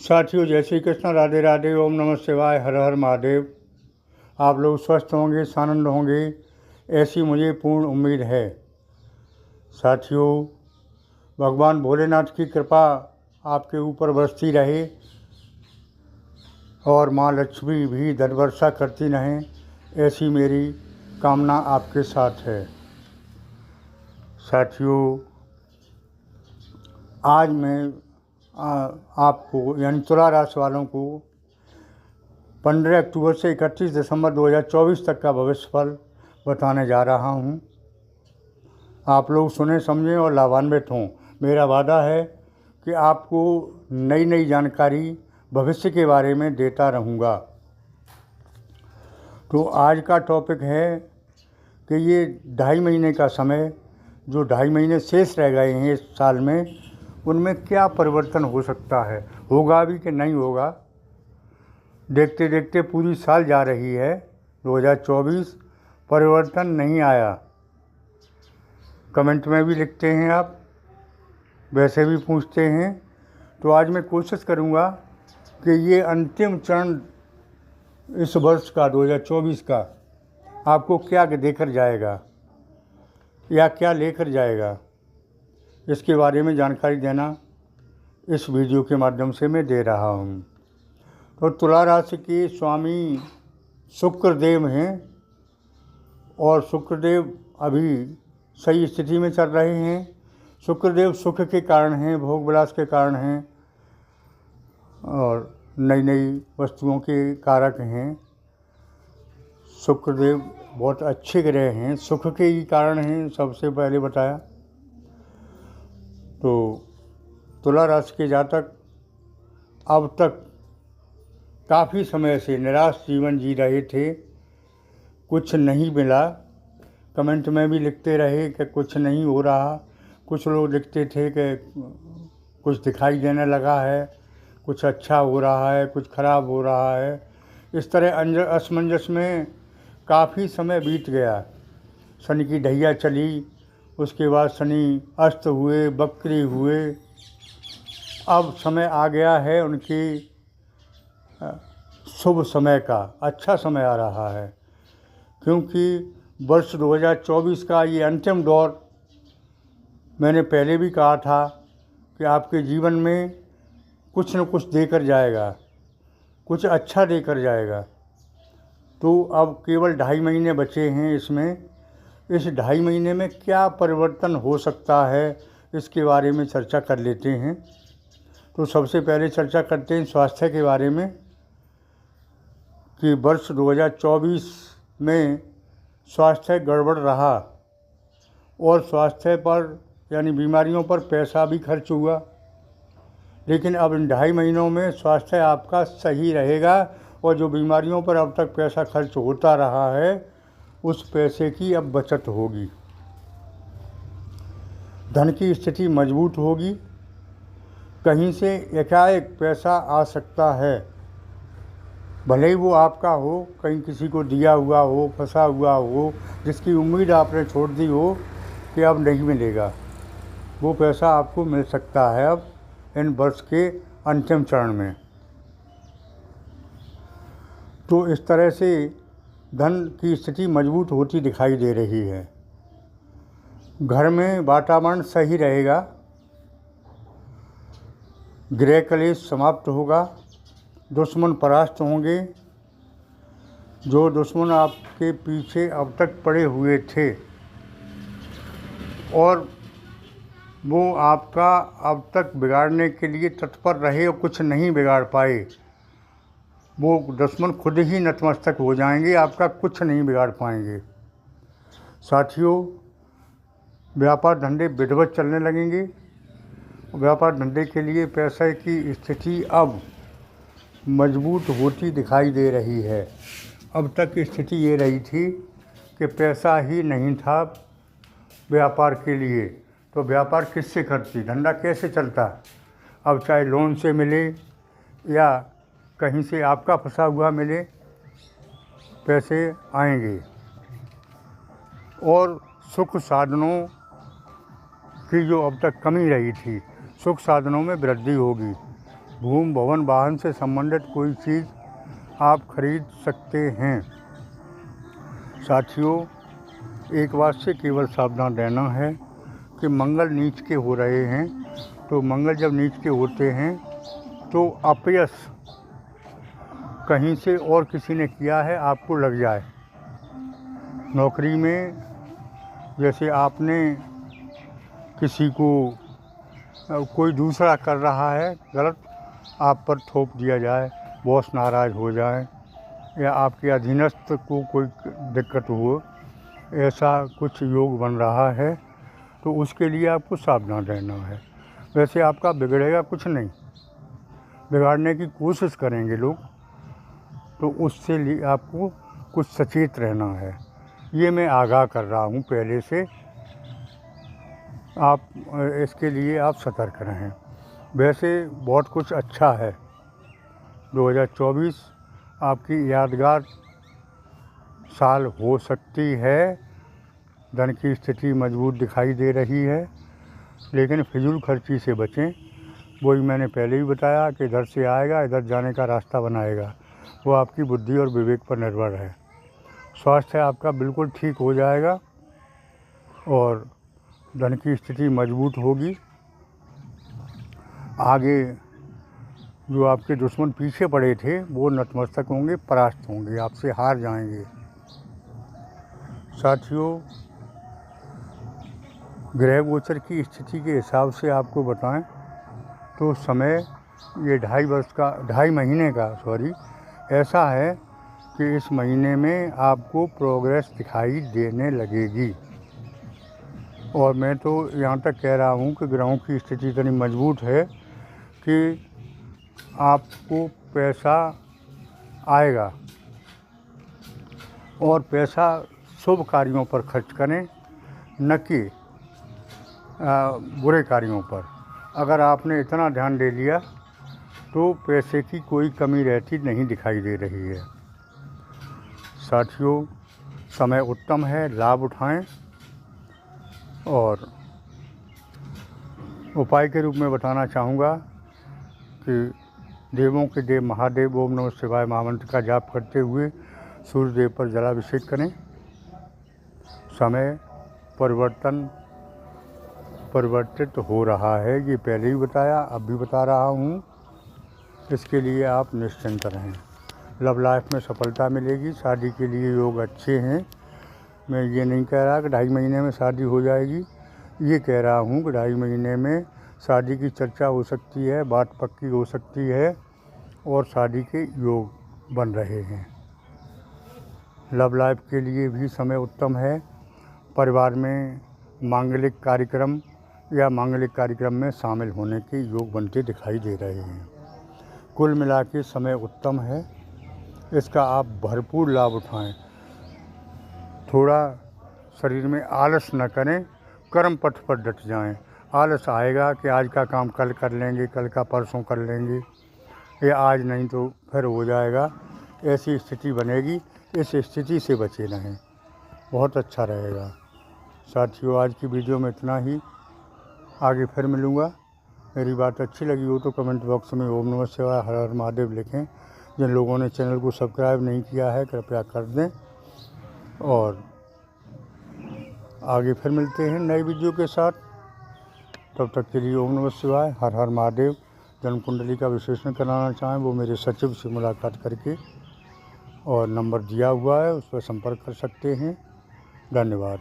साथियों, जय श्री कृष्ण, राधे राधे, ओम नमः शिवाय, हर हर महादेव। आप लोग स्वस्थ होंगे, सानंद होंगे, ऐसी मुझे पूर्ण उम्मीद है। साथियों, भगवान भोलेनाथ की कृपा आपके ऊपर बरसती रहे और माँ लक्ष्मी भी धन वर्षा करती रहें, ऐसी मेरी कामना आपके साथ है। साथियों, आज मैं आपको यानी तुला राशि वालों को 15 अक्टूबर से 31 दिसंबर 2024 तक का भविष्य फल बताने जा रहा हूँ। आप लोग सुने, समझें और लाभान्वित हों। मेरा वादा है कि आपको नई नई जानकारी भविष्य के बारे में देता रहूँगा। तो आज का टॉपिक है कि ये 2.5 महीने का समय, जो 2.5 महीने शेष रह गए हैं इस साल में, उनमें क्या परिवर्तन हो सकता है, होगा भी कि नहीं होगा। देखते देखते पूरी साल जा रही है 2024, परिवर्तन नहीं आया। कमेंट में भी लिखते हैं आप, वैसे भी पूछते हैं। तो आज मैं कोशिश करूंगा कि ये अंतिम चरण इस वर्ष का 2024 का आपको क्या देकर जाएगा या क्या लेकर जाएगा, इसके बारे में जानकारी देना इस वीडियो के माध्यम से मैं दे रहा हूँ। तो तुला राशि के स्वामी शुक्रदेव हैं और शुक्रदेव अभी सही स्थिति में चल रहे हैं। शुक्रदेव सुख के कारण हैं, भोग विलास के कारण हैं और नई नई वस्तुओं के कारक हैं। शुक्रदेव बहुत अच्छे ग्रह हैं, सुख के ही कारण हैं, सबसे पहले बताया। तो तुला राशि के जातक अब तक काफ़ी समय से निराश जीवन जी रहे थे, कुछ नहीं मिला। कमेंट में भी लिखते रहे कि कुछ नहीं हो रहा। कुछ लोग लिखते थे कि कुछ दिखाई देने लगा है, कुछ अच्छा हो रहा है, कुछ ख़राब हो रहा है। इस तरह असमंजस में काफ़ी समय बीत गया। शनि की ढैया चली, उसके बाद शनि अस्त हुए, वक्री हुए। अब समय आ गया है उनकी शुभ समय का, अच्छा समय आ रहा है, क्योंकि वर्ष 2024 का ये अंतिम दौर, मैंने पहले भी कहा था कि आपके जीवन में कुछ न कुछ देकर जाएगा, कुछ अच्छा देकर जाएगा। तो अब केवल 2.5 महीने बचे हैं इसमें। इस 2.5 महीने में क्या परिवर्तन हो सकता है, इसके बारे में चर्चा कर लेते हैं। तो सबसे पहले चर्चा करते हैं स्वास्थ्य के बारे में कि वर्ष 2024 में स्वास्थ्य गड़बड़ रहा और स्वास्थ्य पर यानी बीमारियों पर पैसा भी खर्च हुआ। लेकिन अब इन 2.5 महीनों में स्वास्थ्य आपका सही रहेगा और जो बीमारियों पर अब तक पैसा खर्च होता रहा है, उस पैसे की अब बचत होगी। धन की स्थिति मजबूत होगी। कहीं से एकाएक पैसा आ सकता है, भले ही वो आपका हो, कहीं किसी को दिया हुआ हो, फंसा हुआ हो, जिसकी उम्मीद आपने छोड़ दी हो कि अब नहीं मिलेगा, वो पैसा आपको मिल सकता है अब इन वर्ष के अंतिम चरण में। तो इस तरह से धन की स्थिति मजबूत होती दिखाई दे रही है। घर में वातावरण सही रहेगा, गृह कलेश समाप्त होगा, दुश्मन परास्त होंगे। जो दुश्मन आपके पीछे अब तक पड़े हुए थे और वो आपका अब तक बिगाड़ने के लिए तत्पर रहे और कुछ नहीं बिगाड़ पाए, वो दुश्मन खुद ही नतमस्तक हो जाएंगे, आपका कुछ नहीं बिगाड़ पाएंगे। साथियों, व्यापार धंधे विधिवत चलने लगेंगे। व्यापार धंधे के लिए पैसे की स्थिति अब मजबूत होती दिखाई दे रही है। अब तक की स्थिति ये रही थी कि पैसा ही नहीं था व्यापार के लिए, तो व्यापार किससे करती, धंधा कैसे चलता। अब चाहे लोन से मिले या कहीं से आपका फंसा हुआ मिले, पैसे आएंगे। और सुख साधनों की जो अब तक कमी रही थी, सुख साधनों में वृद्धि होगी। भूमि भवन वाहन से संबंधित कोई चीज़ आप खरीद सकते हैं। साथियों, एक बात से केवल सावधान रहना है कि मंगल नीच के हो रहे हैं, तो मंगल जब नीच के होते हैं तो अपयश कहीं से और किसी ने किया है आपको लग जाए। नौकरी में जैसे आपने किसी को कोई दूसरा कर रहा है गलत, आप पर थोप दिया जाए, बॉस नाराज़ हो जाए या आपके अधीनस्थ को कोई दिक्कत हो, ऐसा कुछ योग बन रहा है, तो उसके लिए आपको सावधान रहना है। वैसे आपका बिगड़ेगा कुछ नहीं, बिगाड़ने की कोशिश करेंगे लोग, तो उससे लिए आपको कुछ सचेत रहना है। ये मैं आगाह कर रहा हूँ पहले से, आप इसके लिए आप सतर्क रहें। वैसे बहुत कुछ अच्छा है। 2024 आपकी यादगार साल हो सकती है। धन की स्थिति मजबूत दिखाई दे रही है, लेकिन फिजूल खर्ची से बचें। वही मैंने पहले ही बताया कि इधर से आएगा, इधर जाने का रास्ता बनाएगा, वो आपकी बुद्धि और विवेक पर निर्भर है। स्वास्थ्य आपका बिल्कुल ठीक हो जाएगा और धन की स्थिति मजबूत होगी। आगे जो आपके दुश्मन पीछे पड़े थे वो नतमस्तक होंगे, परास्त होंगे, आपसे हार जाएंगे। साथियों, ग्रह गोचर की स्थिति के हिसाब से आपको बताएं तो समय ये 2.5 महीने का ऐसा है कि इस महीने में आपको प्रोग्रेस दिखाई देने लगेगी। और मैं तो यहाँ तक कह रहा हूँ कि ग्रहों की स्थिति इतनी मजबूत है कि आपको पैसा आएगा, और पैसा शुभ कार्यों पर खर्च करें, न कि बुरे कार्यों पर। अगर आपने इतना ध्यान दे लिया तो पैसे की कोई कमी रहती नहीं दिखाई दे रही है। साथियों, समय उत्तम है, लाभ उठाएं। और उपाय के रूप में बताना चाहूँगा कि देवों के देव महादेव ओम नमः शिवाय महामंत्र का जाप करते हुए सूर्य देव पर जलाभिषेक करें। समय परिवर्तित हो रहा है, ये पहले ही बताया, अब भी बता रहा हूँ। इसके लिए आप निश्चिंत रहें। लव लाइफ में सफलता मिलेगी। शादी के लिए योग अच्छे हैं। मैं ये नहीं कह रहा कि 2.5 महीने में शादी हो जाएगी, ये कह रहा हूँ कि 2.5 महीने में शादी की चर्चा हो सकती है, बात पक्की हो सकती है और शादी के योग बन रहे हैं। लव लाइफ के लिए भी समय उत्तम है। परिवार में मांगलिक कार्यक्रम या मांगलिक कार्यक्रम में शामिल होने के योग बनते दिखाई दे रहे हैं। कुल मिला के समय उत्तम है, इसका आप भरपूर लाभ उठाएं। थोड़ा शरीर में आलस न करें, कर्म पथ पर डट जाएं। आलस आएगा कि आज का काम कल कर लेंगे, कल का परसों कर लेंगे, या आज नहीं तो फिर हो जाएगा, ऐसी स्थिति बनेगी। इस स्थिति से बचे रहें, बहुत अच्छा रहेगा। साथियों, आज की वीडियो में इतना ही। आगे फिर मिलूँगा। मेरी बात अच्छी लगी हो तो कमेंट बॉक्स में ओम नमः शिवाय हर हर महादेव लिखें। जिन लोगों ने चैनल को सब्सक्राइब नहीं किया है कृपया कर दें। और आगे फिर मिलते हैं नई वीडियो के साथ। तब तक के लिए ओम नमः शिवाय हर हर महादेव। जन्म कुंडली का विश्लेषण कराना चाहें वो मेरे सचिव से मुलाकात करके, और नंबर दिया हुआ है, उस पर संपर्क कर सकते हैं। धन्यवाद।